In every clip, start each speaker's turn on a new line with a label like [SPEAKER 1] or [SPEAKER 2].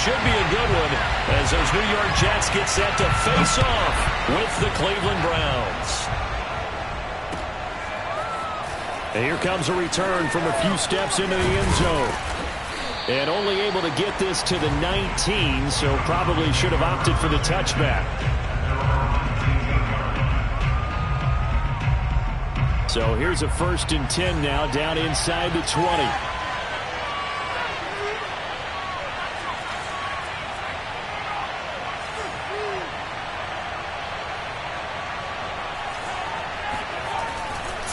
[SPEAKER 1] should be a good one as those New York Jets get set to face off with the Cleveland Browns. And here comes a return from a few steps into the end zone. And only able to get this to the 19, so probably should have opted for the touchback. So here's a 1st and 10 now down inside the 20.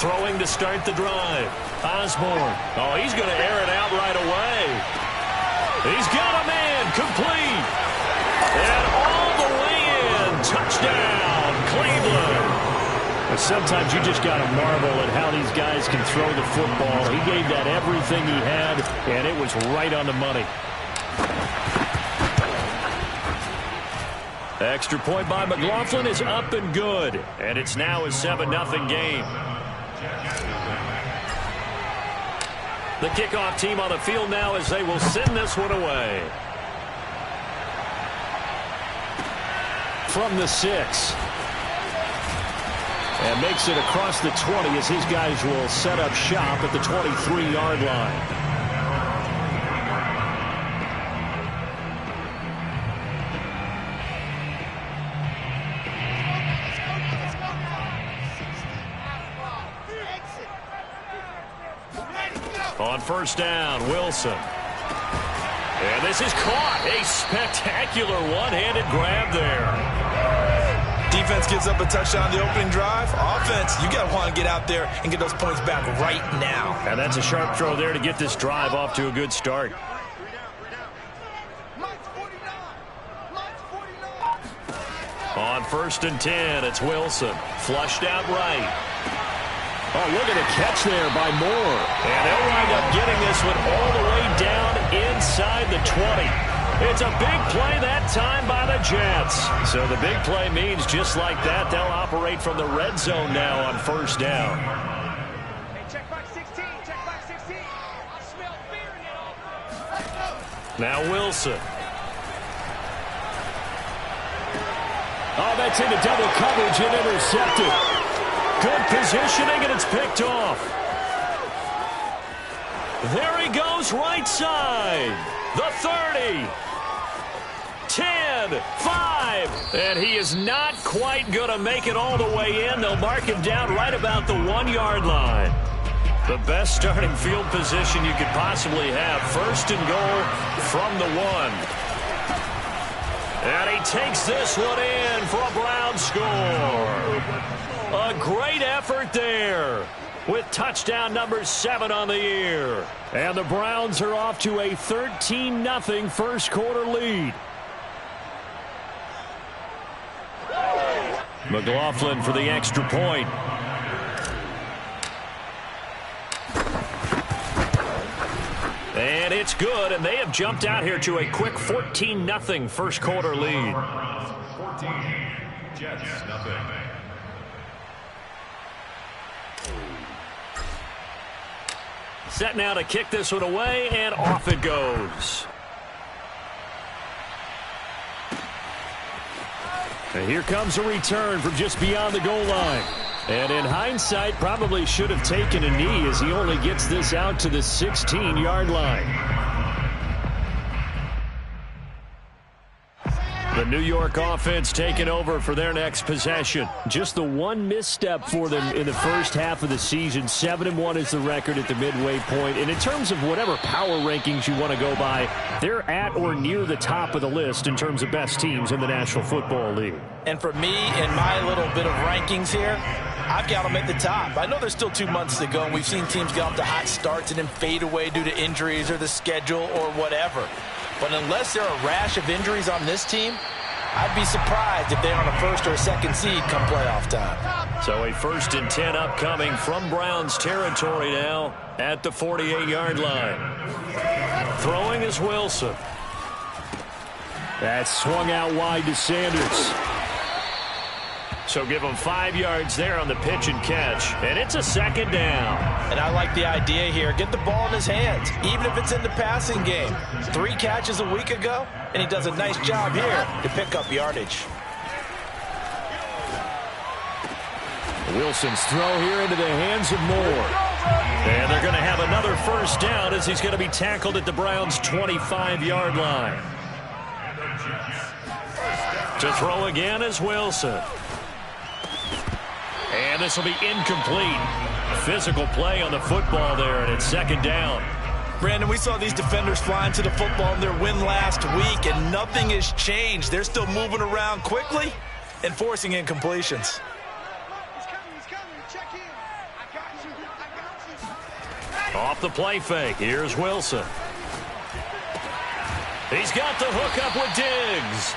[SPEAKER 1] Throwing to start the drive. Osborne. Oh, he's going to air it out right away. He's got a man. Complete. And all the way in. Touchdown, Cleveland. But sometimes you just got to marvel at how these guys can throw the football. He gave that everything he had, and it was right on the money. Extra point by McLaughlin is up and good. And it's now a 7-0 game. The kickoff team on the field now as they will send this one away. From the 6. And makes it across the 20 as his guys will set up shop at the 23-yard line. On 1st down, Wilson. And this is caught. A spectacular one-handed grab there.
[SPEAKER 2] Defense gives up a touchdown on the opening drive. Offense, you got to want to get out there and get those points back right now.
[SPEAKER 1] And that's a sharp throw there to get this drive off to a good start. On 1st and 10, it's Wilson. Flushed out right. Oh, look at the catch there by Moore. And they'll wind up getting this one all the way down inside the 20. It's a big play that time by the Jets. So the big play means just like that, they'll operate from the red zone now on 1st down.
[SPEAKER 3] Hey, check back 16. Check back 16. I smell fear in it.
[SPEAKER 1] Now Wilson. Oh, that's into double coverage and intercepted. Good positioning, and it's picked off. There he goes right side. The 30. 10, 5. And he is not quite going to make it all the way in. They'll mark him down right about the 1-yard line. The best starting field position you could possibly have. 1st and goal from the 1. And he takes this one in for a Brown score. A great effort there with touchdown number 7 on the year. And the Browns are off to a 13-0 first quarter lead. McLaughlin for the extra point. And it's good, and they have jumped out here to a quick 14-0 first quarter lead.
[SPEAKER 4] 14, Jets, nothing.
[SPEAKER 1] Set now to kick this one away, and off it goes. And here comes a return from just beyond the goal line. And in hindsight, probably should have taken a knee as he only gets this out to the 16-yard line. The New York offense taking over for their next possession. Just the one misstep for them in the first half of the season. 7-1 is the record at the midway point. And in terms of whatever power rankings you want to go by, they're at or near the top of the list in terms of best teams in the National Football League.
[SPEAKER 2] And for me, in my little bit of rankings here, I've got them at the top. I know there's still 2 months to go, and we've seen teams get off to hot starts and then fade away due to injuries or the schedule or whatever. But unless there are a rash of injuries on this team, I'd be surprised if they're on a first or a second seed come playoff time.
[SPEAKER 1] So a 1st and 10 upcoming from Browns territory now at the 48-yard line. Throwing is Wilson. That's swung out wide to Sanders. So give him 5 yards there on the pitch and catch. And it's a second down.
[SPEAKER 2] And I like the idea here. Get the ball in his hands, even if it's in the passing game. 3 catches a week ago, and he does a nice job here to pick up yardage.
[SPEAKER 1] Wilson's throw here into the hands of Moore. And they're going to have another first down as he's going to be tackled at the Browns' 25-yard line. To throw again is Wilson. And this will be incomplete. Physical play on the football there, and it's second down.
[SPEAKER 2] Brandon, we saw these defenders flying to the football in their win last week, and nothing has changed. They're still moving around quickly and forcing incompletions.
[SPEAKER 1] Off the play fake, here's Wilson. He's got the hook up with Diggs.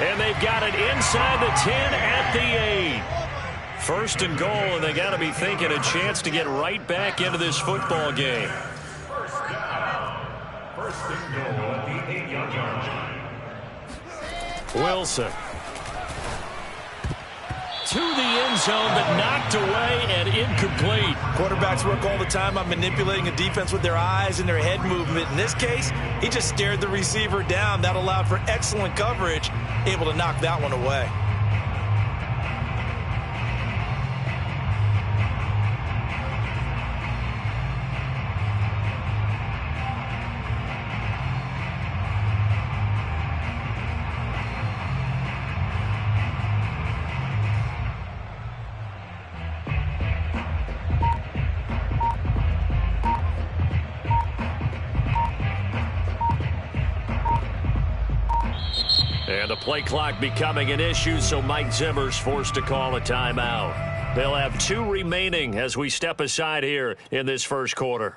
[SPEAKER 1] And they've got it inside the 10 at the 8. First and goal, and they got to be thinking a chance to get right back into this football game.
[SPEAKER 4] First and goal at the 8-yard line.
[SPEAKER 1] Wilson. To the end zone, but knocked away and incomplete.
[SPEAKER 2] Quarterbacks work all the time on manipulating a defense with their eyes and their head movement. In this case, he just stared the receiver down. That allowed for excellent coverage, able to knock that one away.
[SPEAKER 1] And the play clock becoming an issue, so Mike Zimmer's forced to call a timeout. They'll have 2 remaining as we step aside here in this first quarter.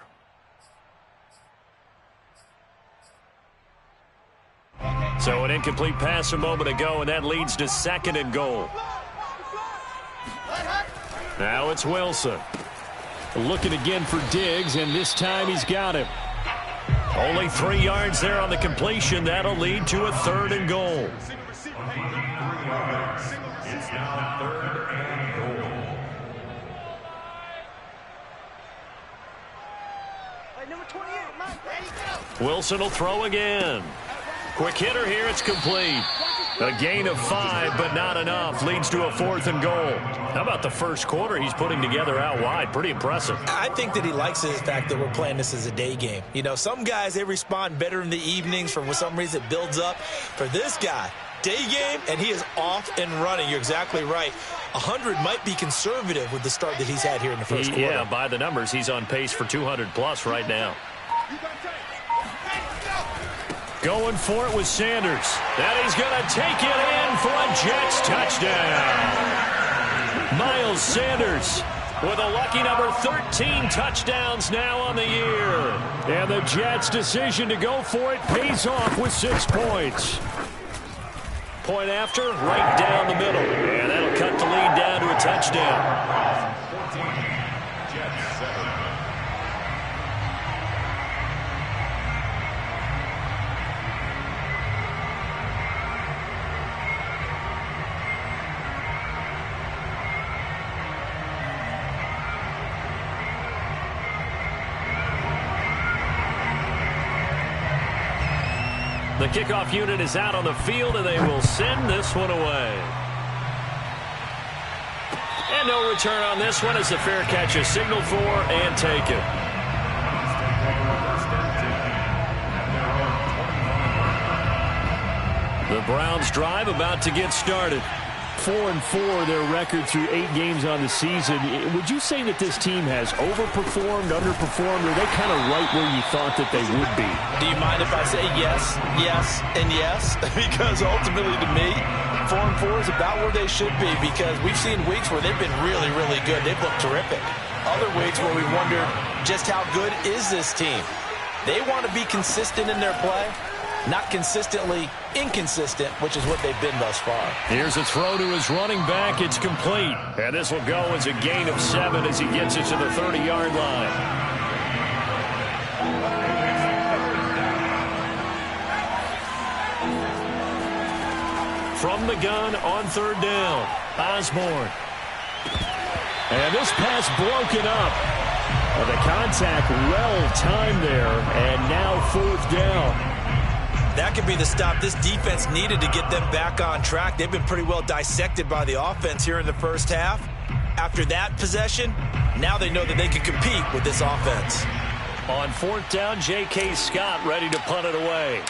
[SPEAKER 1] So an incomplete pass a moment ago, and that leads to second and goal. Now it's Wilson.
[SPEAKER 5] Looking again for Diggs, and this time he's got him.
[SPEAKER 1] Only 3 yards there on the completion. That'll lead to a third and goal.
[SPEAKER 4] It's now third and goal.
[SPEAKER 3] Number 28, Mike. There you go.
[SPEAKER 1] Wilson will throw again. Quick hitter here. It's complete. A gain of 5, but not enough. Leads to a fourth and goal. How about the first quarter he's putting together out wide? Pretty impressive.
[SPEAKER 2] I think that he likes the fact that we're playing this as a day game. You know, some guys, they respond better in the evenings. For some reason, it builds up. For this guy, day game, and he is off and running. You're exactly right. 100 might be conservative with the start that he's had here in the first quarter.
[SPEAKER 1] Yeah, by the numbers, he's on pace for 200-plus right now. Going for it with Sanders. And he's going to take it in for a Jets touchdown. Miles Sanders with a lucky number 13 touchdowns now on the year.
[SPEAKER 5] And the Jets' decision to go for it pays off with 6 points.
[SPEAKER 1] Point after, right down the middle. And that'll cut the lead down to a touchdown.
[SPEAKER 4] 14, Jets 7.
[SPEAKER 1] The kickoff unit is out on the field, and they will send this one away. And no return on this one as the fair catch is signaled for and taken. The Browns drive about to get started.
[SPEAKER 5] 4-4 their record through 8 games on the season. Would you say that this team has overperformed, underperformed, or are they kind of right where you thought that they would be?
[SPEAKER 2] Do you mind if I say yes, yes, and yes? Because ultimately to me, 4-4 is about where they should be, because we've seen weeks where they've been really, really good. They've looked terrific. Other weeks where we wondered just how good is this team. They want to be consistent in their play. Not consistently inconsistent, which is what they've been thus far.
[SPEAKER 1] Here's a throw to his running back. It's complete. And this will go as a gain of 7 as he gets it to the 30-yard line. from the gun on third down. Osborne.
[SPEAKER 5] And this pass broken up. The contact well-timed there, and now fourth down.
[SPEAKER 2] That could be the stop this defense needed to get them back on track. They've been pretty well dissected by the offense here in the first half. After that possession, now they know that they can compete with this offense.
[SPEAKER 1] On fourth down, J.K. Scott ready to punt it away.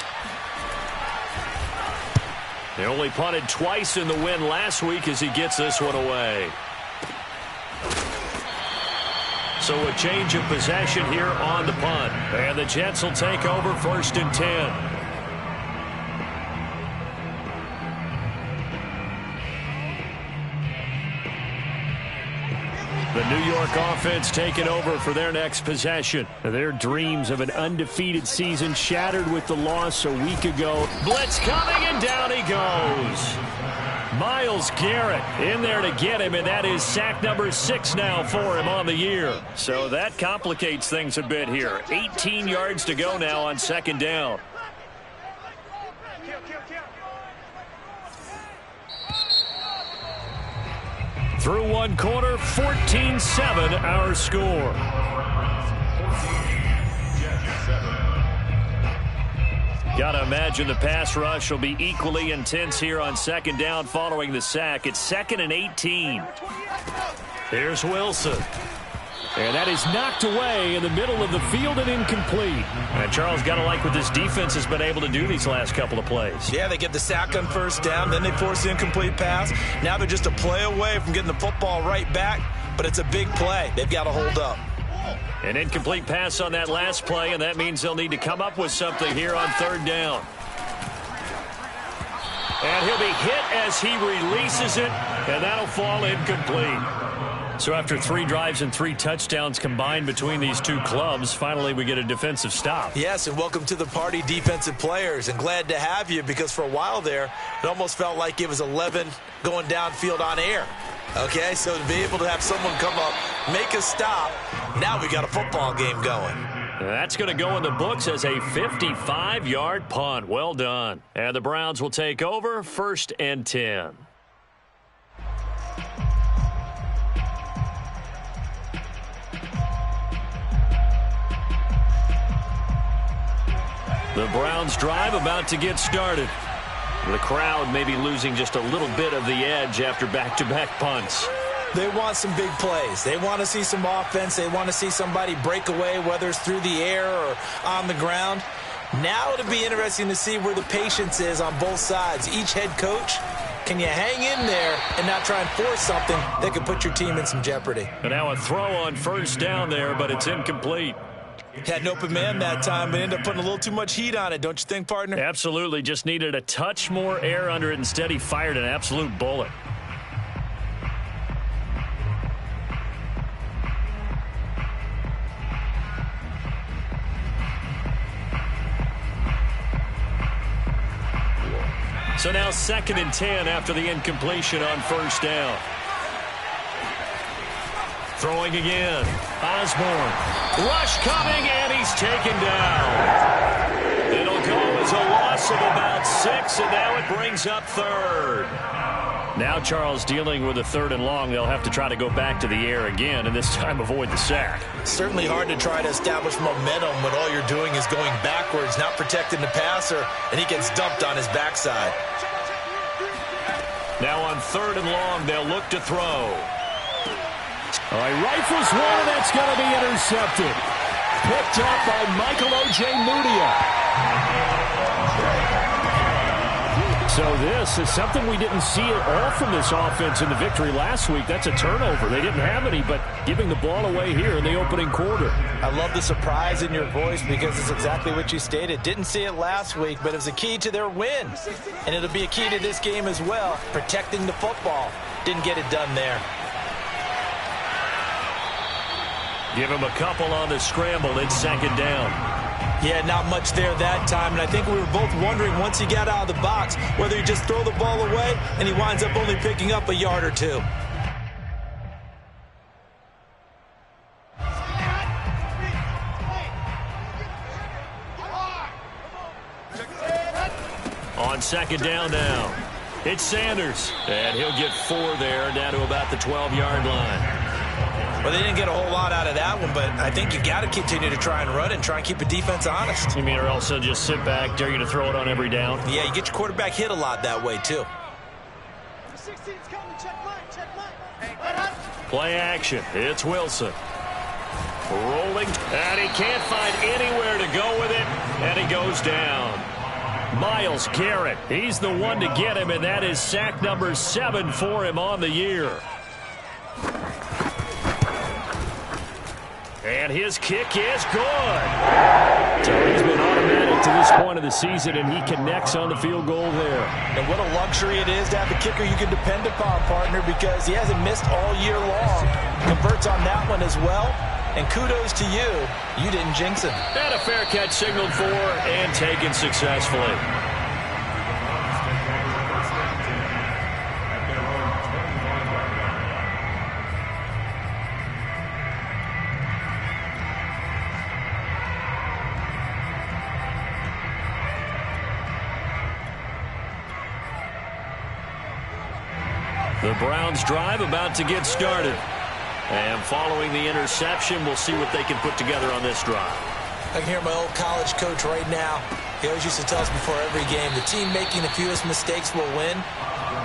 [SPEAKER 1] They only punted twice in the win last week as he gets this one away. So a change of possession here on the punt. And the Jets will take over first and 10. The New York offense taking over for their next possession. Their dreams of an undefeated season shattered with the loss a week ago. Blitz coming, and down he goes. Myles Garrett in there to get him, and that is sack number 6 now for him on the year. So that complicates things a bit here. 18 yards to go now on second down. Through one quarter, 14-7 our score. Got to imagine the pass rush will be equally intense here on second down following the sack. It's 2nd and 18. Here's Wilson. And that is knocked away in the middle of the field and incomplete. And Charles, got to like what this defense has been able to do these last couple of plays.
[SPEAKER 2] Yeah, they get the sack on first down, then they force the incomplete pass. Now they're just a play away from getting the football right back, but it's a big play. They've got to hold up.
[SPEAKER 1] An incomplete pass on that last play, and that means they'll need to come up with something here on third down. And he'll be hit as he releases it, and that'll fall incomplete. So after 3 drives and 3 touchdowns combined between these two clubs, finally we get a defensive stop.
[SPEAKER 2] Yes, and welcome to the party, defensive players, and glad to have you, because for a while there, it almost felt like it was 11 going downfield on air. Okay, so to be able to have someone come up, make a stop, now we got a football game going.
[SPEAKER 1] That's going to go in the books as a 55-yard punt. Well done. And the Browns will take over, 1st and 10. The Browns drive about to get started. The crowd may be losing just a little bit of the edge after back-to-back punts.
[SPEAKER 2] They want some big plays. They want to see some offense. They want to see somebody break away, whether it's through the air or on the ground. Now it'll be interesting to see where the patience is on both sides. Each head coach, can you hang in there and not try and force something that could put your team in some jeopardy?
[SPEAKER 1] And now a throw on first down there, but it's incomplete.
[SPEAKER 2] Had an open man that time, but ended up putting a little too much heat on it, don't you think, partner?
[SPEAKER 1] Absolutely. Just needed a touch more air under it. Instead, he fired an absolute bullet. So now 2nd and 10 after the incompletion on first down. Throwing again. Osborne. Rush coming, and he's taken down. It'll go as a loss of about 6, and now it brings up 3rd. Now Charles dealing with a 3rd and long. They'll have to try to go back to the air again, and this time avoid the sack.
[SPEAKER 2] Certainly hard to try to establish momentum when all you're doing is going backwards, not protecting the passer, and he gets dumped on his backside.
[SPEAKER 1] Now on 3rd and long, they'll look to throw.
[SPEAKER 5] All right, rifles one, and that's going to be intercepted. Picked up by Michael Ojemudia. So this is something we didn't see at all from this offense in the victory last week. That's a turnover. They didn't have any, but giving the ball away here in the opening quarter.
[SPEAKER 2] I love the surprise in your voice because it's exactly what you stated. Didn't see it last week, but it was a key to their win. And it'll be a key to this game as well, protecting the football. Didn't get it done there.
[SPEAKER 1] Give him a couple on the scramble. It's 2nd down.
[SPEAKER 2] Yeah, not much there that time, and I think we were both wondering once he got out of the box whether he just throw the ball away and he winds up only picking up a yard or 2.
[SPEAKER 1] On 2nd down now. It's Sanders, and he'll get 4 there, down to about the 12-yard line.
[SPEAKER 2] Well, they didn't get a whole lot out of that one, but I think you got to continue to try and run and try and keep the defense honest.
[SPEAKER 1] You mean, or else they'll just sit back, dare you to throw it on every down?
[SPEAKER 2] Yeah, you get your quarterback hit a lot that way, too.
[SPEAKER 3] 16's coming, check mine.
[SPEAKER 1] Play action. It's Wilson. Rolling, and he can't find anywhere to go with it, and he goes down. Myles Garrett, he's the one to get him, and that is sack number 7 for him on the year. And his kick is good. So he's been automatic to this point of the season, and he connects on the field goal there.
[SPEAKER 2] And what a luxury it is to have a kicker you can depend upon, partner, because he hasn't missed all year long. Converts on that one as well. And kudos to you. You didn't jinx him.
[SPEAKER 1] And a fair catch signaled for and taken successfully. The Browns drive about to get started. And following the interception, we'll see what they can put together on this drive.
[SPEAKER 2] I can hear my old college coach right now. He always used to tell us before every game, the team making the fewest mistakes will win.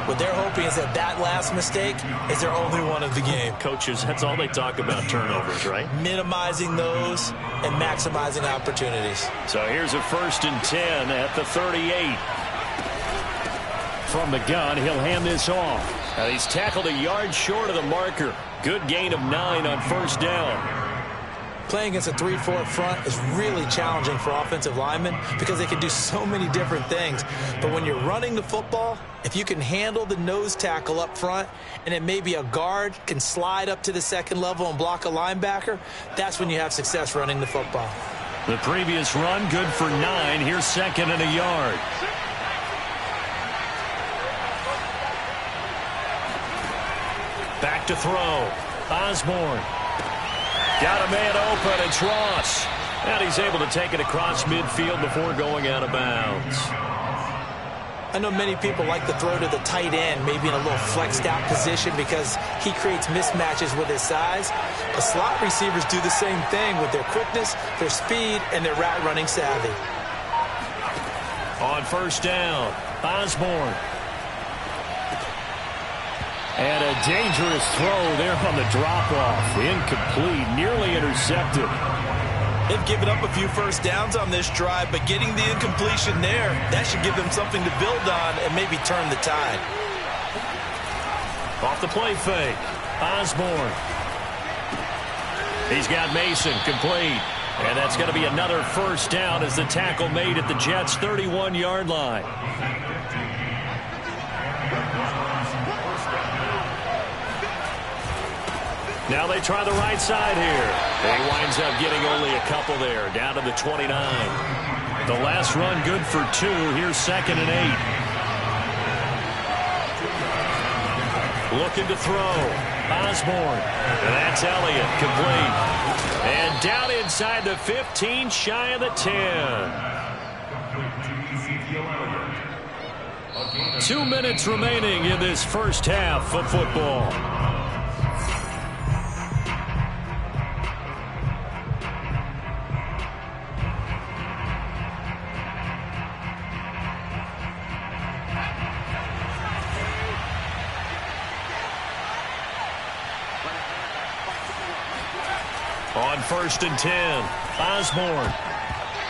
[SPEAKER 2] What they're hoping is that that last mistake is their only one of the game.
[SPEAKER 1] Coaches, that's all they talk about, turnovers, right?
[SPEAKER 2] Minimizing those and maximizing opportunities.
[SPEAKER 1] So here's a 1st and 10 at the 38. From the gun, he'll hand this off. Now he's tackled a yard short of the marker. Good gain of 9 on 1st down.
[SPEAKER 2] Playing against a 3-4 front is really challenging for offensive linemen because they can do so many different things. But when you're running the football, if you can handle the nose tackle up front and then maybe a guard can slide up to the 2nd level and block a linebacker, that's when you have success running the football.
[SPEAKER 1] The previous run, good for 9. Here's 2nd and a yard. Back to throw. Osborne. Got a man open. It's Ross. And he's able to take it across midfield before going out of bounds.
[SPEAKER 2] I know many people like to throw to the tight end, maybe in a little flexed out position because he creates mismatches with his size. But slot receivers do the same thing with their quickness, their speed, and their route running savvy.
[SPEAKER 1] On 1st down, Osborne. And a dangerous throw there on the drop-off. Incomplete, nearly intercepted.
[SPEAKER 2] They've given up a few 1st downs on this drive, but getting the incompletion there, that should give them something to build on and maybe turn the tide.
[SPEAKER 1] Off the play fake, Osborne. He's got Mason complete. And that's going to be another 1st down as the tackle made at the Jets' 31-yard line. Now they try the right side here. He winds up getting only a couple there, down to the 29. The last run good for 2. Here's 2nd and 8. Looking to throw. Osborne. And that's Elliott, complete. And down inside the 15, shy of the 10. 2 minutes remaining in this 1st half of football. On 1st and 10, Osborne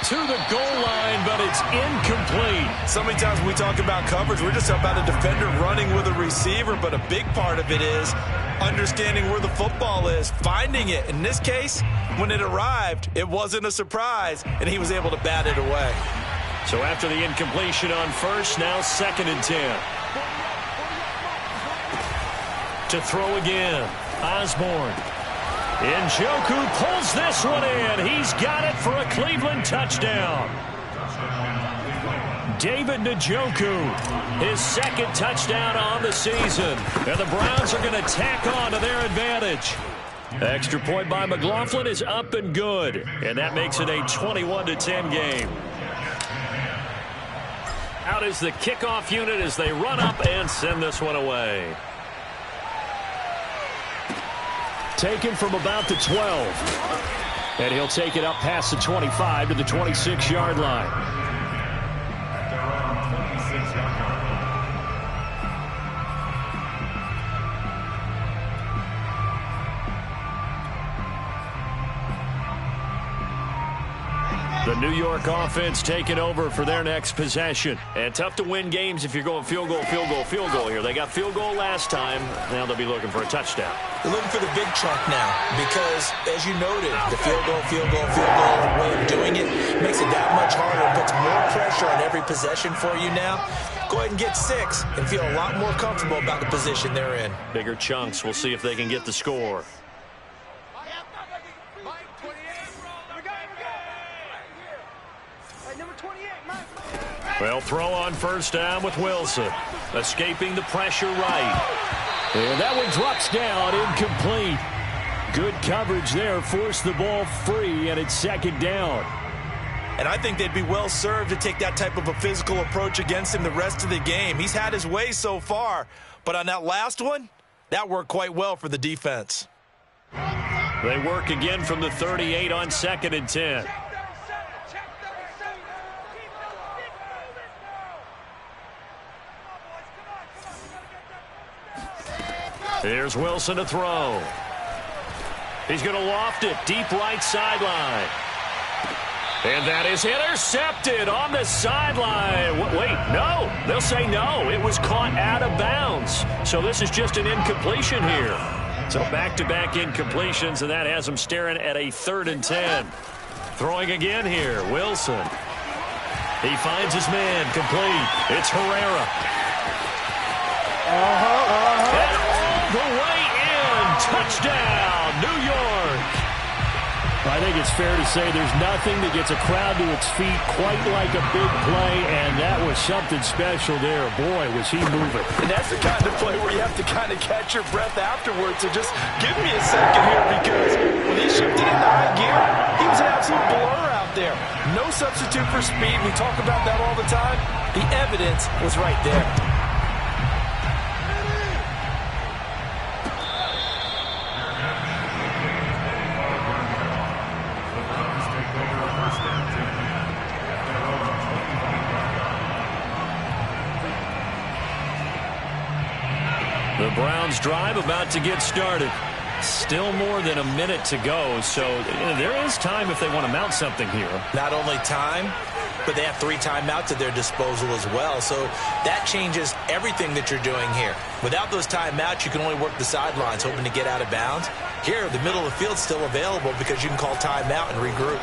[SPEAKER 1] to the goal line, but it's incomplete.
[SPEAKER 2] So many times when we talk about coverage, we're just about a defender running with a receiver, but a big part of it is understanding where the football is, finding it. In this case, when it arrived, it wasn't a surprise, and he was able to bat it away.
[SPEAKER 1] So after the incompletion on 1st, now 2nd and 10. To throw again, Osborne. Njoku pulls this one in. He's got it for a Cleveland touchdown. David Njoku, his 2nd touchdown on the season. And the Browns are going to tack on to their advantage. Extra point by McLaughlin is up and good. And that makes it a 21-10 game. Out is the kickoff unit as they run up and send this one away.
[SPEAKER 5] Taken from about the 12. And he'll take it up past the 25 to the 26-yard line.
[SPEAKER 4] At their own 26-yard line.
[SPEAKER 1] The New York offense taking over for their next possession. And tough to win games if you're going field goal, field goal, field goal here. They got field goal last time. Now they'll be looking for a touchdown.
[SPEAKER 2] They're looking for the big chunk now because, as you noted, the field goal way of doing it makes it that much harder. It puts more pressure on every possession for you now. Go ahead and get 6 and feel a lot more comfortable about the position they're in.
[SPEAKER 1] Bigger chunks. We'll see if they can get the score. Well, throw on first down with Wilson. Escaping the pressure right.
[SPEAKER 5] And that one drops down, incomplete. Good coverage there, forced the ball free, and it's second down.
[SPEAKER 2] And I think they'd be well served to take that type of a physical approach against him the rest of the game. He's had his way so far, but on that last one, that worked quite well for the defense.
[SPEAKER 1] They work again from the 38 on 2nd and 10. Here's Wilson to throw. He's going to loft it deep right sideline. And that is intercepted on the sideline. Wait, no. They'll say no. It was caught out of bounds. So this is just an incompletion here. So back-to-back incompletions, and that has them staring at a 3rd and 10. Throwing again here, Wilson. He finds his man, complete. It's Herrera. And all the way in. Touchdown, New York.
[SPEAKER 5] I think it's fair to say there's nothing that gets a crowd to its feet quite like a big play, and that was something special there. Boy, was he moving.
[SPEAKER 2] And that's the kind of play where you have to kind of catch your breath afterwards. So just give me a second here, because when he shifted into high gear, he was an absolute blur out there. No substitute for speed. We talk about that all the time. The evidence was right there.
[SPEAKER 1] The Browns drive about to get started. Still more than a minute to go, so there is time if they want to mount something here.
[SPEAKER 2] Not only time, but they have 3 timeouts at their disposal as well, so that changes everything that you're doing here. Without those timeouts, you can only work the sidelines, hoping to get out of bounds. Here, the middle of the field's still available because you can call timeout and regroup.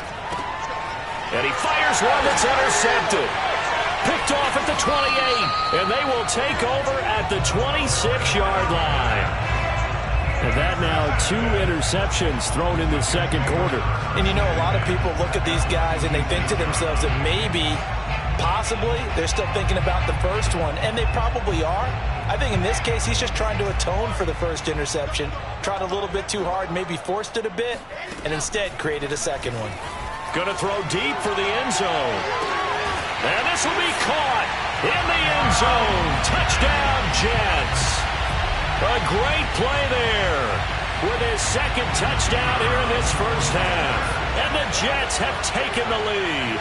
[SPEAKER 1] And he fires one that's intercepted. Picked off at the 28, and they will take over at the 26-yard line.
[SPEAKER 5] And that now 2 interceptions thrown in the second quarter.
[SPEAKER 2] And you know, a lot of people look at these guys and they think to themselves that maybe, possibly, they're still thinking about the first one, and they probably are. I think in this case, he's just trying to atone for the first interception. Tried a little bit too hard, maybe forced it a bit, and instead created a second one.
[SPEAKER 1] Going to throw deep for the end zone. And this will be caught in the end zone. Touchdown, Jets. A great play there with his second touchdown here in this first half. And the Jets have taken the lead.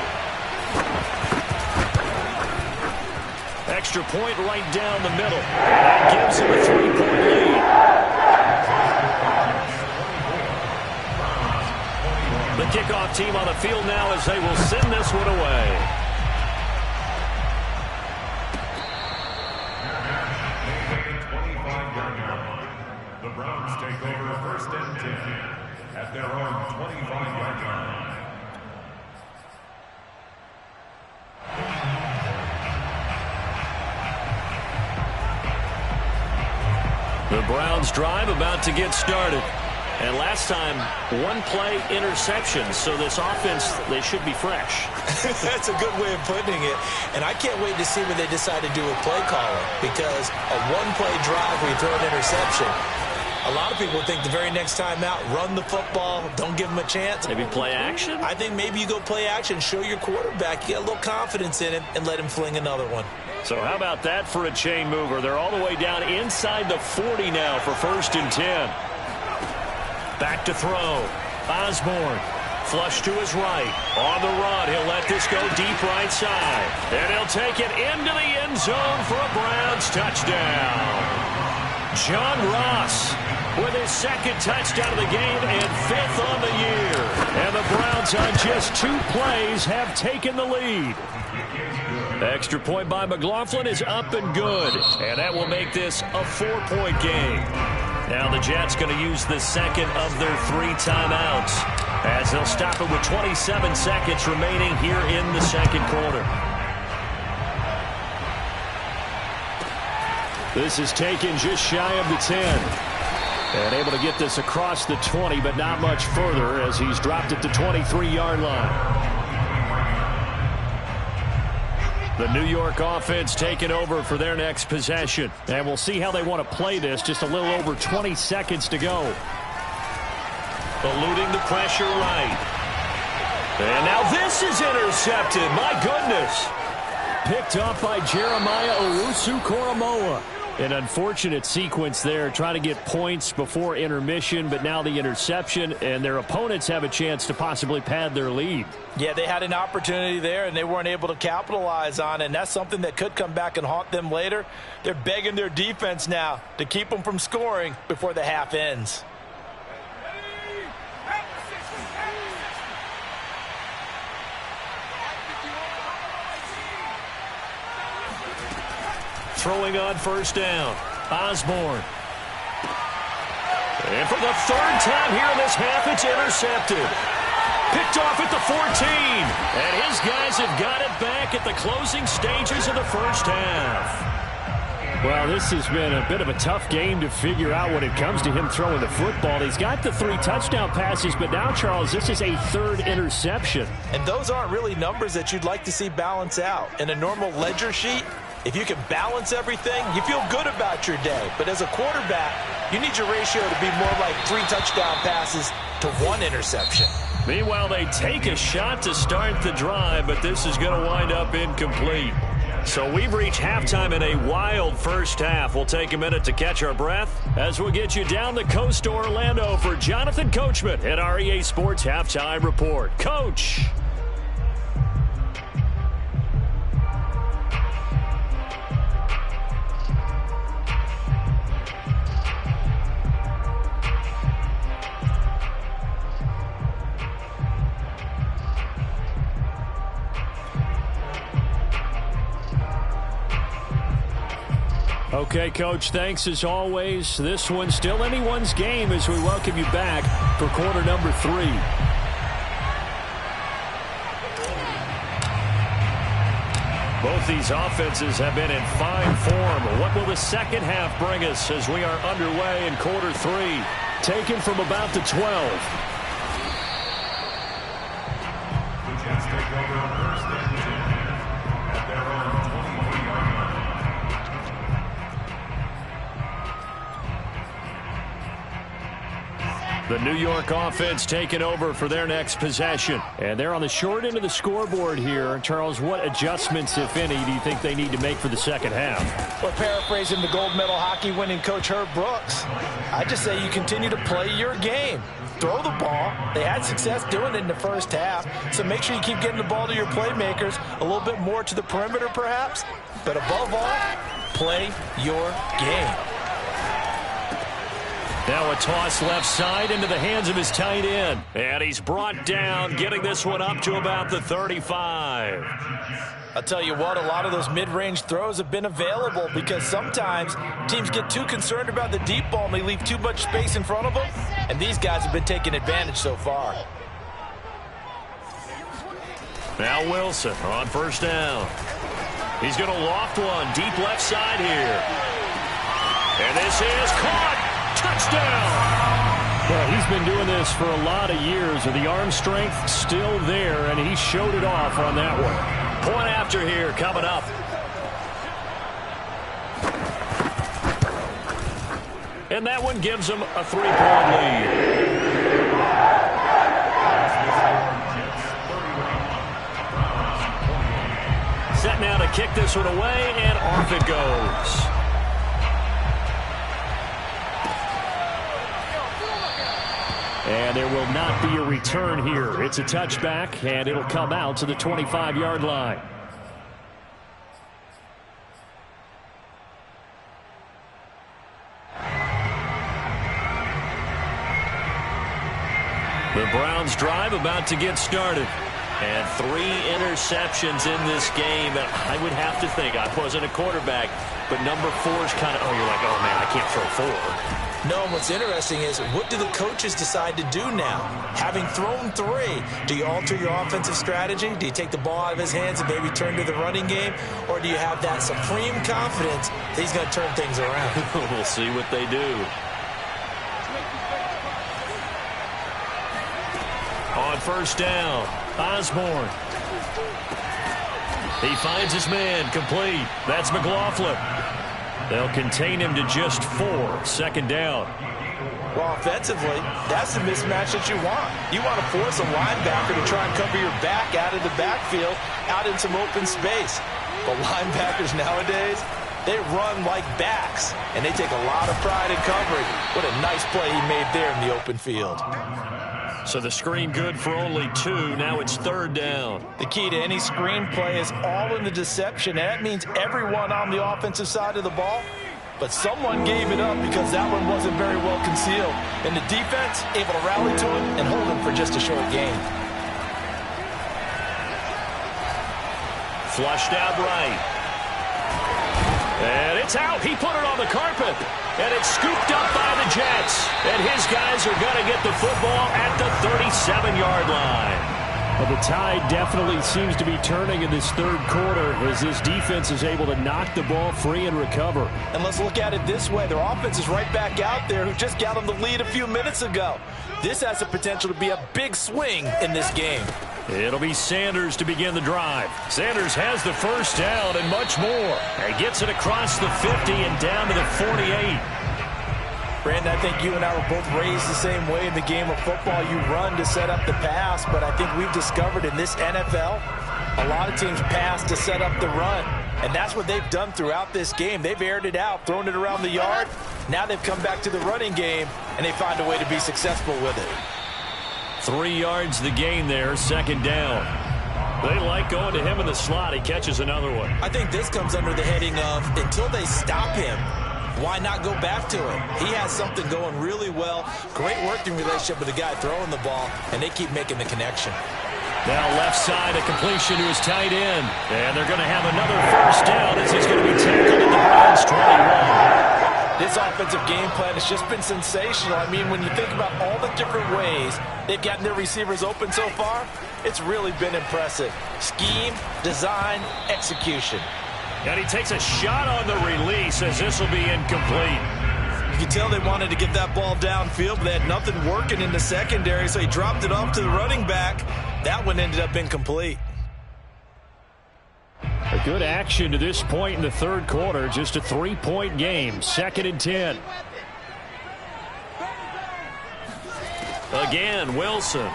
[SPEAKER 1] Extra point right down the middle. That gives him a 3-point lead. The kickoff team on the field now as they will send this one away.
[SPEAKER 4] The Browns take over 1st and 10 at their own 25-yard line.
[SPEAKER 1] The Browns drive about to get started. And last time, 1-play interception. So this offense, they should be fresh.
[SPEAKER 2] That's a good way of putting it. And I can't wait to see when they decide to do a play caller. Because a 1-play drive where you throw an interception, A lot of people think the very next time out, run the football, don't give him a chance.
[SPEAKER 1] Maybe play action?
[SPEAKER 2] I think maybe you go play action, show your quarterback you got a little confidence in him, and let him fling another one.
[SPEAKER 1] So how about that for a chain mover? They're all the way down inside the 40 now for 1st and 10. Back to throw. Osborne. Flush to his right. On the run, he'll let this go deep right side. And he'll take it into the end zone for a Browns touchdown. John Ross with his 2nd touchdown of the game and 5th on the year. And the Browns on just 2 plays have taken the lead. Extra point by McLaughlin is up and good. And that will make this a 4-point game. Now the Jets going to use the 2nd of their 3 timeouts as they'll stop it with 27 seconds remaining here in the 2nd quarter.
[SPEAKER 5] This is taken just shy of the 10. And able to get this across the 20, but not much further as he's dropped it to 23-yard line. The New York offense taking over for their next possession. And we'll see how they want to play this. Just a little over 20 seconds to go.
[SPEAKER 1] Eluding the pressure right. And now this is intercepted. My goodness.
[SPEAKER 5] Picked off by Jeremiah Owusu-Koramoah. An unfortunate sequence there, trying to get points before intermission, but now the interception, and their opponents have a chance to possibly pad their lead.
[SPEAKER 2] Yeah, they had an opportunity there, and they weren't able to capitalize on it, and that's something that could come back and haunt them later. They're begging their defense now to keep them from scoring before the half ends.
[SPEAKER 1] Throwing on 1st down. Osborne. And for the 3rd time here in this half, it's intercepted. Picked off at the 14. And his guys have got it back at the closing stages of the 1st half.
[SPEAKER 5] Well, this has been a bit of a tough game to figure out when it comes to him throwing the football. He's got the 3 touchdown passes, but now, Charles, this is a 3rd interception.
[SPEAKER 2] And those aren't really numbers that you'd like to see balance out. In a normal ledger sheet, if you can balance everything, you feel good about your day. But as a quarterback, you need your ratio to be more like 3 touchdown passes to 1 interception.
[SPEAKER 1] Meanwhile, they take a shot to start the drive, but this is going to wind up incomplete. So we've reached halftime in a wild 1st half. We'll take a minute to catch our breath as we'll get you down the coast to Orlando for Jonathan Coachman at our EA Sports Halftime Report. Coach.
[SPEAKER 5] Okay, Coach, thanks as always. This one's still anyone's game as we welcome you back for quarter number 3.
[SPEAKER 1] Both these offenses have been in fine form. What will the 2nd half bring us as we are underway in quarter 3?
[SPEAKER 5] Taken from about the 12.
[SPEAKER 4] The Jets take over 1st and 10 at their own 23-yard line.
[SPEAKER 5] The New York offense taking over for their next possession. And they're on the short end of the scoreboard here. Charles, what adjustments, if any, do you think they need to make for the 2nd half?
[SPEAKER 2] Well, paraphrasing the gold medal hockey winning coach Herb Brooks, I just say you continue to play your game. Throw the ball. They had success doing it in the 1st half, so make sure you keep getting the ball to your playmakers, a little bit more to the perimeter perhaps, but above all, play your game.
[SPEAKER 1] Now a toss left side into the hands of his tight end. And he's brought down, getting this one up to about the 35.
[SPEAKER 2] I'll tell you what, a lot of those mid-range throws have been available because sometimes teams get too concerned about the deep ball and they leave too much space in front of them. And these guys have been taking advantage so far.
[SPEAKER 1] Now Wilson on 1st down. He's going to loft one deep left side here. And this is caught. Touchdown!
[SPEAKER 5] Well, he's been doing this for a lot of years. The arm strength still there, and he showed it off on that one.
[SPEAKER 1] Point after here coming up. and that one gives them a 3-point lead. Set now to kick this one away, and off it goes. And there will not be a return here. It's a touchback, and it'll come out to the 25-yard line. The Browns drive about to get started. And 3 interceptions in this game. And I would have to think, I wasn't a quarterback, but number 4 is kind of, you're like, oh, man, I can't throw 4.
[SPEAKER 2] No, and what's interesting is, what do the coaches decide to do now? Having thrown 3, do you alter your offensive strategy? Do you take the ball out of his hands and maybe turn to the running game? Or do you have that supreme confidence that he's going to turn things around?
[SPEAKER 1] We'll see what they do. On first down, Osborne. He finds his man, complete. That's McLaughlin. They'll contain him to just 4, second down.
[SPEAKER 2] Well, offensively, that's the mismatch that you want. You want to force a linebacker to try and cover your back out of the backfield, out in some open space. But linebackers nowadays, they run like backs, and they take a lot of pride in covering. What a nice play he made there in the open field.
[SPEAKER 1] So the screen good for only 2. Now it's third down.
[SPEAKER 2] The key to any screen play is all in the deception. And that means everyone on the offensive side of the ball. But someone gave it up because that one wasn't very well concealed. And the defense able to rally to it and hold him for just a short gain.
[SPEAKER 1] Flushed out right. And it's out. He put it on the carpet. And it's scooped up by the Jets. And his guys are going to get the football at the 37-yard line.
[SPEAKER 5] Well, the tide definitely seems to be turning in this third quarter as this defense is able to knock the ball free and recover.
[SPEAKER 2] And let's look at it this way. Their offense is right back out there who just got them the lead a few minutes ago. This has the potential to be a big swing in this game.
[SPEAKER 1] It'll be Sanders to begin the drive. Sanders has the first down and much more. He gets it across the 50 and down to the 48.
[SPEAKER 2] Brandon, I think you and I were both raised the same way in the game of football. You run to set up the pass, but I think we've discovered in this NFL, a lot of teams pass to set up the run. And that's what they've done throughout this game. They've aired it out, thrown it around the yard. Now they've come back to the running game, and they find a way to be successful with it.
[SPEAKER 1] 3 yards the gain there, second down. They like going to him in the slot. He catches another one.
[SPEAKER 2] I think this comes under the heading of, until they stop him, why not go back to him? He has something going really well. Great working relationship with the guy throwing the ball, and they keep making the connection.
[SPEAKER 1] Now left side, a completion to his tight end. And they're going to have another first down as he's going to be tackled at the Browns' 21.
[SPEAKER 2] This offensive game plan has just been sensational. I mean, when you think about all the different ways they've gotten their receivers open so far, it's really been impressive. Scheme, design, execution.
[SPEAKER 1] And he takes a shot on the release as this will be incomplete.
[SPEAKER 2] You can tell they wanted to get that ball downfield, but they had nothing working in the secondary, so he dropped it off to the running back. That one ended up incomplete.
[SPEAKER 5] A good action to this point in the third quarter. Just a 3-point game. 2nd and 10.
[SPEAKER 1] Again, Wilson.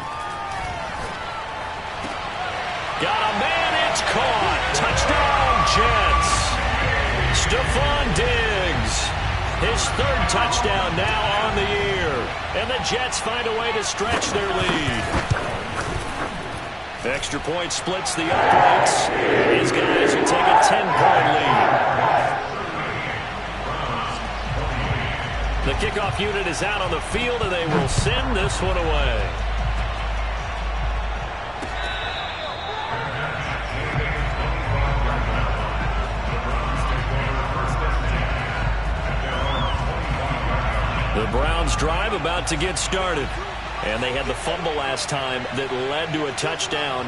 [SPEAKER 1] Got a man, it's caught. Touchdown, Jets. Stephon Diggs. His 3rd touchdown now on the year. And the Jets find a way to stretch their lead. Extra point splits the uprights. His guys will take a 10-point lead. The kickoff unit is out on the field, and they will send this one away. The Browns drive about to get started. And they had the fumble last time that led to a touchdown.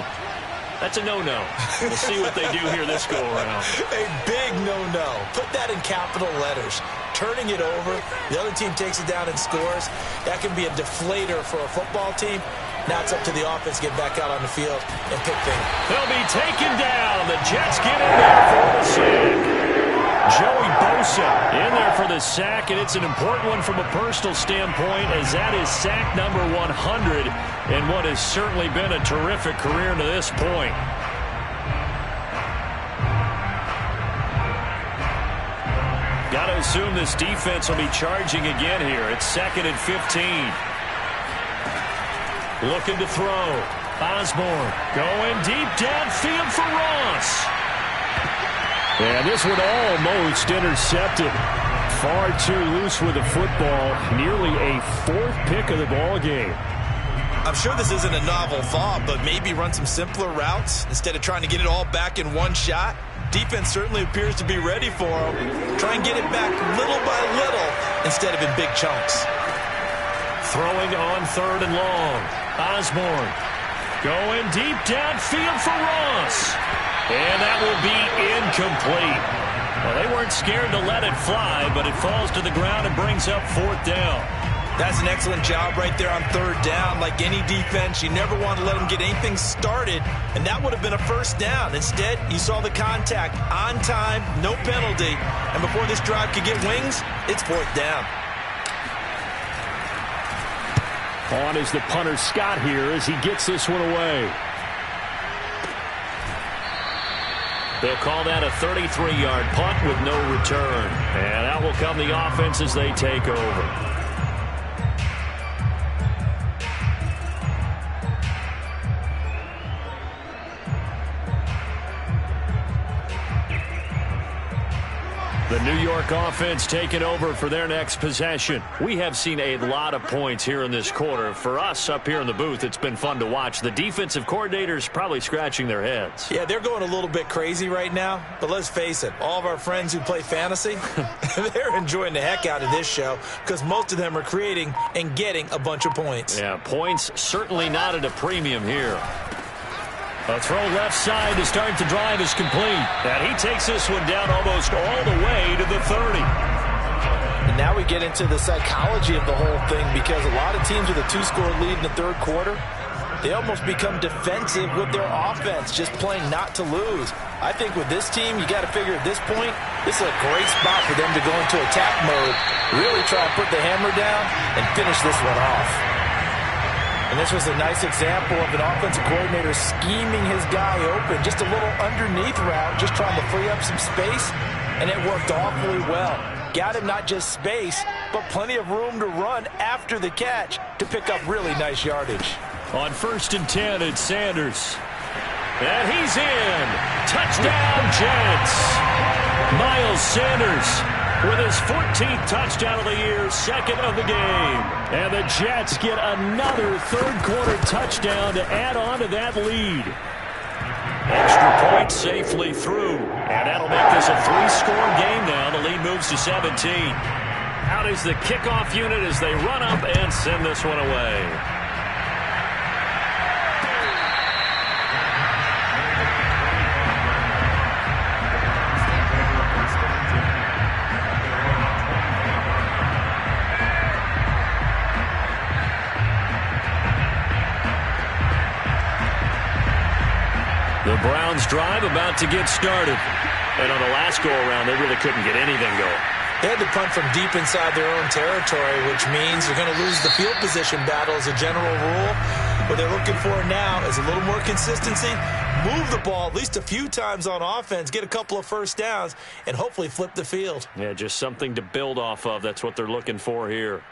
[SPEAKER 1] That's a no-no. We'll see what they do here this go-around.
[SPEAKER 2] A big no-no. Put that in capital letters. Turning it over, the other team takes it down and scores. That can be a deflator for a football team. Now it's up to the offense to get back out on the field and pick things.
[SPEAKER 1] They'll be taken down. The Jets get in there for the sack. Joey Bosa in there for the
[SPEAKER 5] a sack, and it's an important one from a personal standpoint, as that is sack number 100 in what has certainly been a terrific career to this point. Got to assume this defense will be charging again here. It's 2nd and 15. Looking to throw. Osborne going deep downfield for Ross. And this one almost intercepted. Far too loose with the football. Nearly a 4th pick of the ball game.
[SPEAKER 2] I'm sure this isn't a novel thought, but maybe run some simpler routes instead of trying to get it all back in one shot. Defense certainly appears to be ready for him. Try and get it back little by little instead of in big chunks.
[SPEAKER 5] Throwing on 3rd and long. Osborne going deep downfield for Ross. And that will be incomplete. Well, they weren't scared to let it fly, but it falls to the ground and brings up 4th down.
[SPEAKER 2] That's an excellent job right there on 3rd down. Like any defense, you never want to let them get anything started, and that would have been a 1st down. Instead, you saw the contact on time, no penalty, and before this drive could get wings, it's 4th down.
[SPEAKER 5] On is the punter Scott here as he gets this one away. They'll call that a 33-yard punt with no return. And out will come the offense as they take over. The New York offense taking over for their next possession. We have seen a lot of points here in this quarter. For us up here in the booth, it's been fun to watch. The defensive coordinators probably scratching their heads.
[SPEAKER 2] Yeah, they're going a little bit crazy right now. But let's face it, all of our friends who play fantasy, they're enjoying the heck out of this show because most of them are creating and getting a bunch of points.
[SPEAKER 5] Yeah, points certainly not at a premium here. A throw left side to start the drive is complete. And he takes this one down almost all the way to the 30.
[SPEAKER 2] And now we get into the psychology of the whole thing because a lot of teams with a 2-score lead in the 3rd quarter, they almost become defensive with their offense, just playing not to lose. I think with this team, you got to figure at this point, this is a great spot for them to go into attack mode, really try to put the hammer down and finish this one off. And this was a nice example of an offensive coordinator scheming his guy open. Just a little underneath route, just trying to free up some space, and it worked awfully well. Got him not just space, but plenty of room to run after the catch to pick up really nice yardage.
[SPEAKER 5] On 1st and 10, it's Sanders. And he's in. Touchdown, Jets. Miles Sanders with his 14th touchdown of the year, 2nd of the game. And the Jets get another 3rd quarter touchdown to add on to that lead. Extra point safely through. And that'll make this a 3-score game now. The lead moves to 17. Out is the kickoff unit as they run up and send this one away. The Browns drive about to get started. And on the last go-around, they really couldn't get anything going.
[SPEAKER 2] They had to punt from deep inside their own territory, which means you're going to lose the field position battle as a general rule. What they're looking for now is a little more consistency, move the ball at least a few times on offense, get a couple of 1st downs, and hopefully flip the field.
[SPEAKER 5] Yeah, just something to build off of. That's what they're looking for here.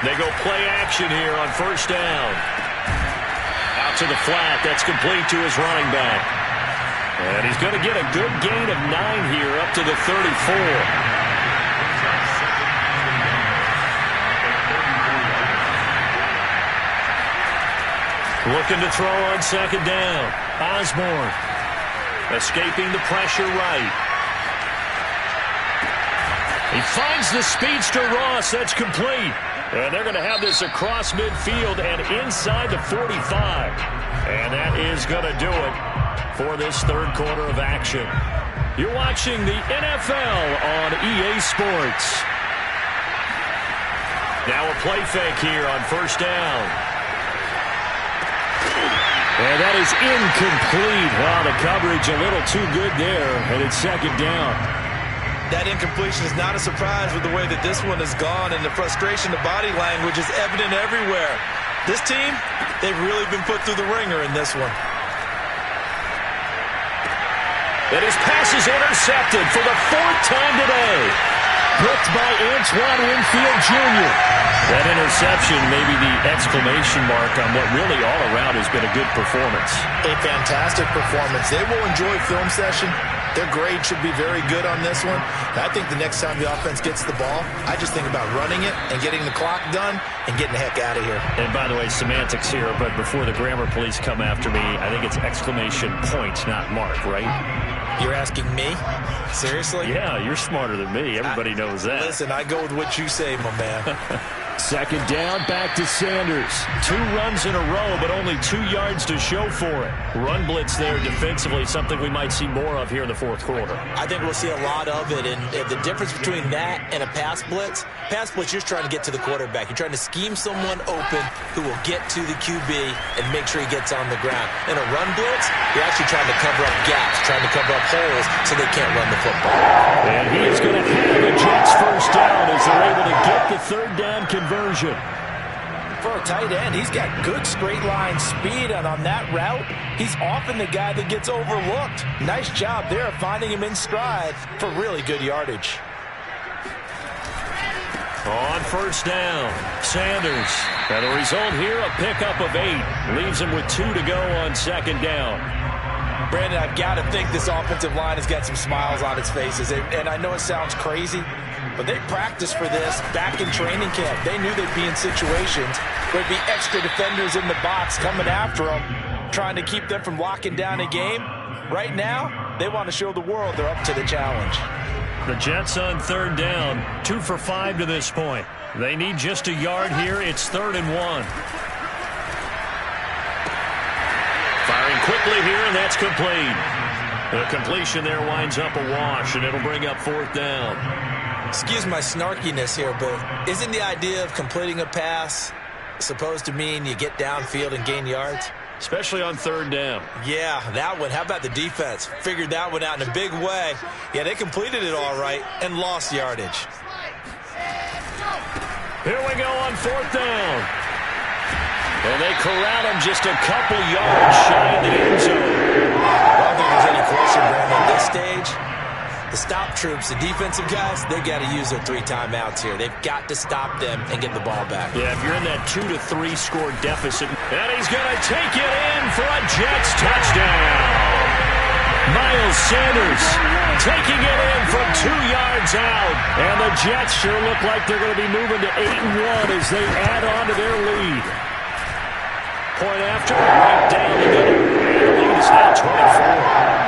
[SPEAKER 5] They go play action here on 1st down. Out to the flat. That's complete to his running back. And he's going to get a good gain of 9 here up to the 34. Looking to throw on 2nd down. Osborne escaping the pressure right. He finds the speedster Ross. That's complete. And they're going to have this across midfield and inside the 45. And that is going to do it for this 3rd quarter of action. You're watching the NFL on EA Sports.
[SPEAKER 1] Now a play fake here on first down.
[SPEAKER 5] And that is incomplete. Wow, the coverage a little too good there, and it's second down.
[SPEAKER 2] That incompletion is not a surprise with the way that this one has gone, and the frustration, the body language is evident everywhere. This team, they've really been put through the ringer in this one.
[SPEAKER 1] And his pass is intercepted for the 4th time today.
[SPEAKER 5] Picked by Antoine Winfield Jr.
[SPEAKER 1] That interception may be the exclamation mark on what really all around has been a good performance.
[SPEAKER 2] A fantastic performance. They will enjoy film session. Their grade should be very good on this one. And I think the next time the offense gets the ball, I just think about running it and getting the clock done and getting the heck out of here.
[SPEAKER 1] And by the way, semantics here, but before the grammar police come after me, I think it's exclamation point, not mark, right?
[SPEAKER 2] You're asking me? Seriously?
[SPEAKER 1] Yeah, you're smarter than me. Everybody knows that.
[SPEAKER 2] Listen, I go with what you say, my man.
[SPEAKER 5] Second down, back to Sanders.
[SPEAKER 1] 2 runs in a row, but only 2 yards to show for it. Run blitz there defensively, something we might see more of here in the 4th quarter.
[SPEAKER 2] I think we'll see a lot of it, and the difference between that and a pass blitz, you're trying to get to the quarterback. You're trying to scheme someone open who will get to the QB and make sure he gets on the ground. In a run blitz, you're actually trying to cover up gaps, trying to cover up holes so they can't run the football.
[SPEAKER 5] And he is going to have the Jets first down as they're able to get the 3rd down conversion.
[SPEAKER 2] For a tight end, he's got good straight line speed, and on that route, he's often the guy that gets overlooked. Nice job there finding him in stride for really good yardage.
[SPEAKER 1] On first down, Sanders. And the result here, a pickup of 8. Leaves him with 2 to go on second down.
[SPEAKER 2] Brandon, I've got to think this offensive line has got some smiles on its faces. And I know it sounds crazy, but they practiced for this back in training camp. They knew they'd be in situations where there'd be extra defenders in the box coming after them, trying to keep them from locking down a game. Right now, they want to show the world they're up to the challenge.
[SPEAKER 1] The Jets on 3rd down, 2 for 5 to this point. They need just a yard here. It's 3rd and 1. Firing quickly here, and that's complete. The completion there winds up a wash, and it'll bring up 4th down.
[SPEAKER 2] Excuse my snarkiness here, but isn't the idea of completing a pass supposed to mean you get downfield and gain yards?
[SPEAKER 1] Especially on 3rd down.
[SPEAKER 2] Yeah, that one. How about the defense? Figured that one out in a big way. Yeah, they completed it all right and lost yardage.
[SPEAKER 1] Here we go on 4th down. And they corral him just a couple yards shy of the end zone.
[SPEAKER 2] I don't think there's any question, Brandon, at this stage. The stop troops, the defensive guys, they got to use their 3 timeouts here. They've got to stop them and get the ball back.
[SPEAKER 1] Yeah, if you're in that 2 to 3 score deficit, and he's going to take it in for a Jets touchdown. Miles Sanders taking it in from 2 yards out. And the Jets sure look like they're going to be moving to 8-1 as they add on to their lead. Point after, right down the middle. And the lead is now 24.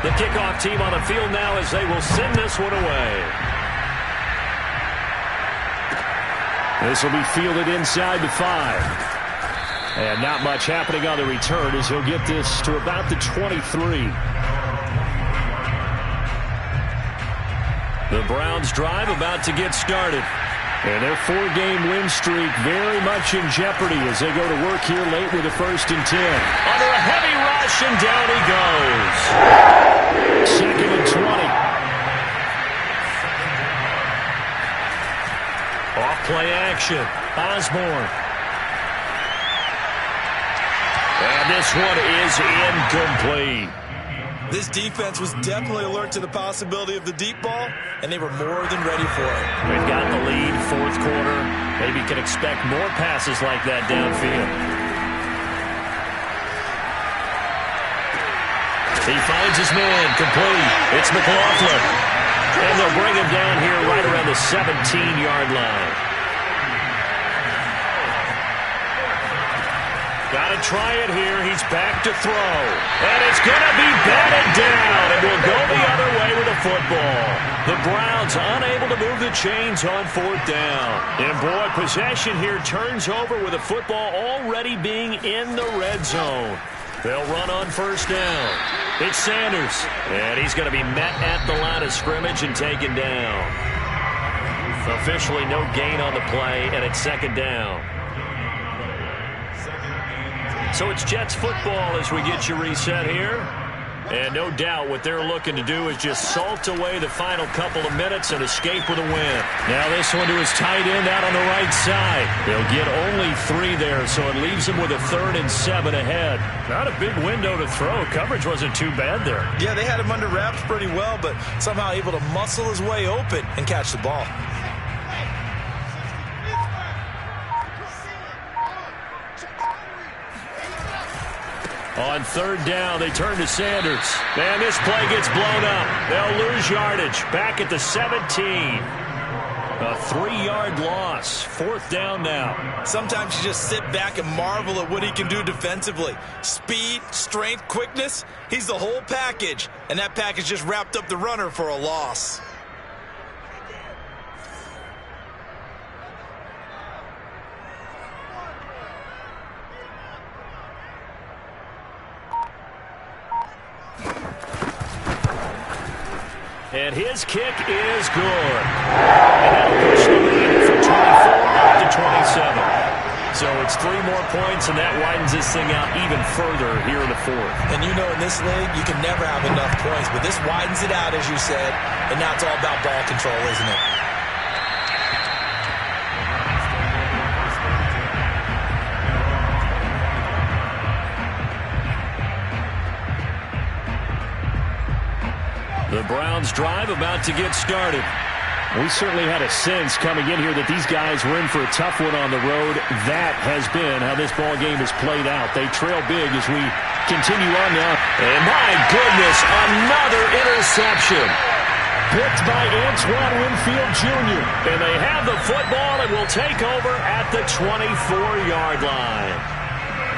[SPEAKER 1] The kickoff team on the field now as they will send this one away.
[SPEAKER 5] This will be fielded inside the 5. And not much happening on the return as he'll get this to about the 23.
[SPEAKER 1] The Browns drive about to get started.
[SPEAKER 5] And their 4-game win streak very much in jeopardy as they go to work here late with a 1st and 10.
[SPEAKER 1] Under a heavy rush, and down he goes.
[SPEAKER 5] 2nd and 20.
[SPEAKER 1] Off play action. Osborne. And this one is incomplete.
[SPEAKER 2] This defense was definitely alert to the possibility of the deep ball, and they were more than ready for it.
[SPEAKER 1] They've got the lead, 4th quarter. Maybe can expect more passes like that downfield. He finds his man, complete. It's McLaughlin. And they'll bring him down here right around the 17-yard line. Got to try it here. He's back to throw. And it's going to be batted down. And will go the other way with the football. The Browns unable to move the chains on 4th down. And boy, possession here turns over with the football already being in the red zone.
[SPEAKER 5] They'll run on first down. It's Sanders. And he's going to be met at the line of scrimmage and taken down. Officially no gain on the play, and it's second down. So it's Jets football as we get you reset here. And no doubt what they're looking to do is just salt away the final couple of minutes and escape with a win. Now this one to his tight end out on the right side. They'll get only 3 there, so it leaves them with a 3rd and 7 ahead. Not a big window to throw. Coverage wasn't too bad there.
[SPEAKER 2] Yeah, they had him under wraps pretty well, but somehow able to muscle his way open and catch the ball.
[SPEAKER 5] On 3rd down, they turn to Sanders. And this play gets blown up. They'll lose yardage. Back at the 17. A 3-yard loss. 4th down now.
[SPEAKER 2] Sometimes you just sit back and marvel at what he can do defensively. Speed, strength, quickness. He's the whole package. And that package just wrapped up the runner for a loss.
[SPEAKER 5] And his kick is good. And that'll push the lead from 24 up to 27. So it's 3 more points, and that widens this thing out even further here in the 4th.
[SPEAKER 2] And you know in this league, you can never have enough points. But this widens it out, as you said. And now it's all about ball control, isn't it?
[SPEAKER 5] The Browns drive about to get started. We certainly had a sense coming in here that these guys were in for a tough one on the road. That has been how this ball game has played out. They trail big as we continue on now. And my goodness, another interception. Picked by Antoine Winfield Jr. And they have the football and will take over at the 24-yard line.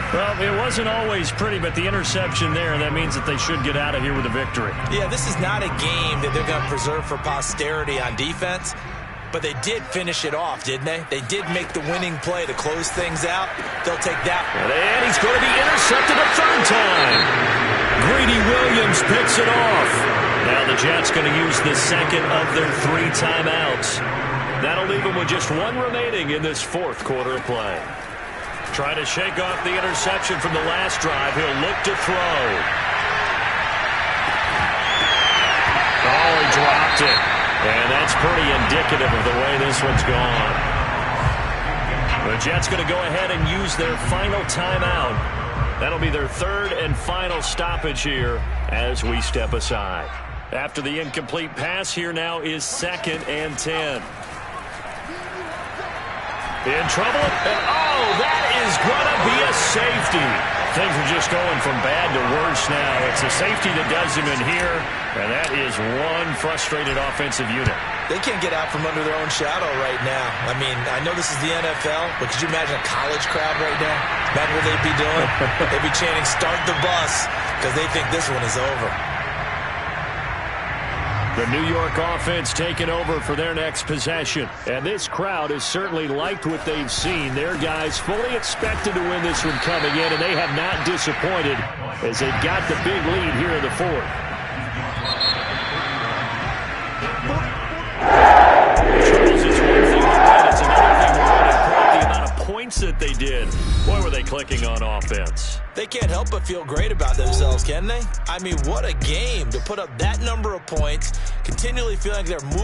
[SPEAKER 5] Well, it wasn't always pretty, but the interception there, that means that they should get out of here with a victory.
[SPEAKER 2] Yeah, this is not a game that they're going to preserve for posterity on defense, but they did finish it off, didn't they? They did make the winning play to close things out. They'll take that.
[SPEAKER 5] And he's going to be intercepted a 3rd time. Greedy Williams picks it off. Now the Jets going to use the 2nd of their 3 timeouts. That'll leave them with just 1 remaining in this 4th quarter of play. Trying to shake off the interception from the last drive. He'll look to throw. Oh, he dropped it. And that's pretty indicative of the way this one's gone. The Jets going to go ahead and use their final timeout. That'll be their 3rd and final stoppage here as we step aside. After the incomplete pass, here now is 2nd and 10. In trouble, and oh, that is going to be a safety. Things are just going from bad to worse now. It's a safety that does him in here, and that is one frustrated offensive unit.
[SPEAKER 2] They can't get out from under their own shadow right now. I mean, I know this is the NFL, but could you imagine a college crowd right now? Imagine what they'd be doing. They'd be chanting, "Start the bus," because they think this one is over.
[SPEAKER 5] The New York offense taking over for their next possession. And this crowd has certainly liked what they've seen. Their guys fully expected to win this one coming in, and they have not disappointed as they've got the big lead here in the 4th. Charles, it's one thing to win. It's another thing to win and the amount of points that they did. Boy, were they clicking on offense.
[SPEAKER 2] They can't help but feel great about themselves, can they? I mean, what a game to put up that number of points, continually feeling like they're moving